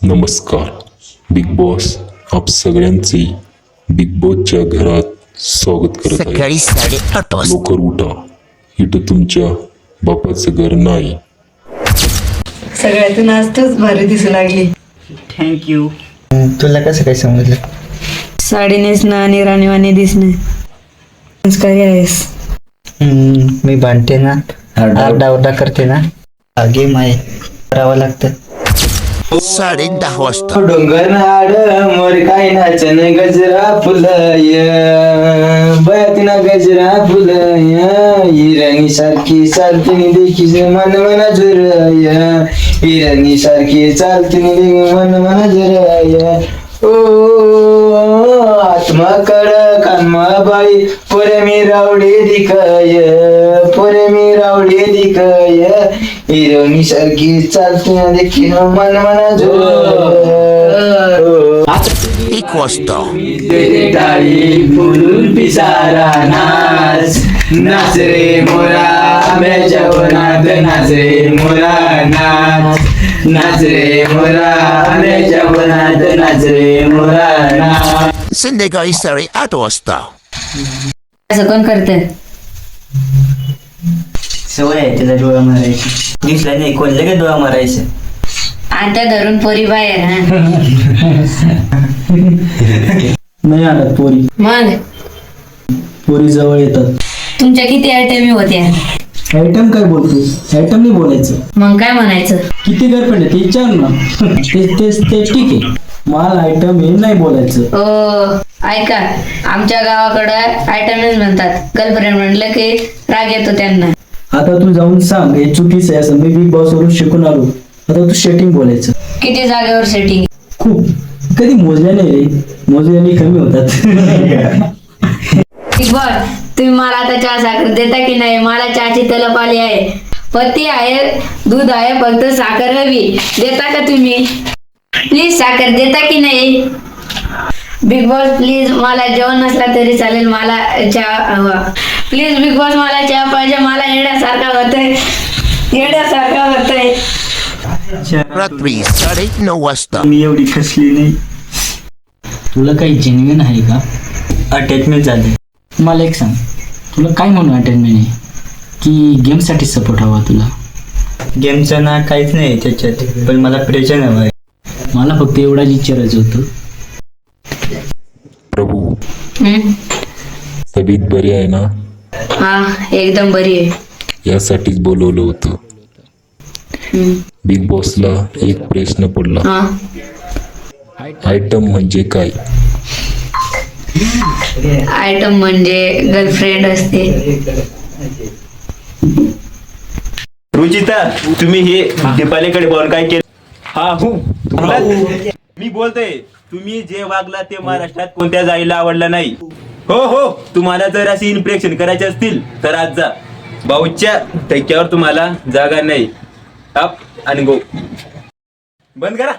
नमस्कार. Big boss आप सगळ्यांचे बिग बॉसच्या घरात स्वागत करत आहे. सकाळी 8:30 वाजता लवकर उठा, इथं तुमच्या बापाचं घर नाही. सगळ्यातून आज तूच भारी दिसू लागली. थँक्यू. तुला कसं काय समजलं? साडी नेसणं आणि राणीवाणी दिसणं संस्कारी आहेस. मी भांडते ना, आरडाओरडा करते ना, हा गेम आहे, करावं लागतं. 10:30 वाजता डोंगर नाड मोर काय नाचन गजरा फुलय बयातीना गजरा फुलय हिरणी सारखी चालतीने देखील मन मना जुरय हिरणी सारखी चालतीने देखील मन मना जुरय ओ आत्मा कड कान्मा बाई पोरे मी रावडी दिकय पोरे मी रावडी दिकय हिरणी सारखी चालतीने देखील मन मना जुरय 1 वाजता टाळी फुलून पिसारा नाच नाच रे मोरा आंब्याच्या वनात नाच रे मोरा नाच नाच रे मोरा आंब्याच्या वनात नाच रे मोरा नाच. संध्याकाळी 8:30 वाजता असं कोण करतंय? सवय आहे त्याला डोळा मारायची. दिसला नाही कोण लगेच डोळा मारायचं. आता धरून पोरी बाहेर. हा नाही आणत पोरी. मग पोरी जवळ येतात. तुमच्या किती आयटमी होत्या? आयटम काय बोलतो? आयटम नाही बोलायचं. मग काय म्हणायचं? किती गर्लफ्रेंड आहे ते विचार ना. ते ठीक आहे. माल आयटम हे नाही बोलायचं. ओ ऐका, आमच्या गावाकडं आयटमच म्हणतात. गर्लफ्रेंड म्हणलं की राग येतो त्यांना. आता तू जाऊन सांग हे चुकीचं आहे असं. मी बिग बॉस वरून शिकून आलो. आता तू सेटिंग बोलायचं. किती जागेवर सेटिंग? खूप. कधी मोजल्या नाही रे, मोजल्याने कमी होतात. बिग बॉस, तुम्ही मला आता चहा साखर देता की नाही? मला चहाची तलप आली आहे. पत्ती आहे, दूध आहे, फक्त साखर हवी. देता का तुम्ही? प्लीज साखर देता की नाही? बिग बॉस प्लीज, मला जेवण नसला तरी चालेल, मला चहा हवा. प्लीज बिग बॉस, मला चहा पाहिजे. मला येण्यासारखा होतंय, येण्यासारखा होतंय. रात्री 9:30 वाजता मी एवढी खसली नाही. तुला काही जेन्युइन आहे का? अटॅचमेंट झाले. मला एक सांग, तुला काय म्हणून अटेंडमेंट आहे? की गेमसाठी सपोर्ट हवा तुला? गेमचं ना काहीच नाही त्याच्यात, पण मला प्रेशर हवं आहे. मला फक्त एवढाच विचारायचं होतं. प्रभू, हम्म? तब्येत बरी आहे ना? हा, एकदम बरी आहे. यासाठीच बोलवलं होतं. बिग बॉसला एक प्रश्न पडला. हा, आयटम म्हणजे काय? आयटम म्हणजे गर्लफ्रेंड असते. रुचिता, तुम्ही हे दीपालीकडे पाहून काय केलं? हा तुम्हाला मी बोलतोय, तुम्ही जे वागला ते महाराष्ट्रात कोणत्याच आईला आवडलं नाही. हो, तुम्हाला जर असे इन्फ्रेक्शन करायचे असतील तर आज जा. भाऊच्या टक्क्यावर तुम्हाला जागा नाही. अप आणि गो. बंद करा.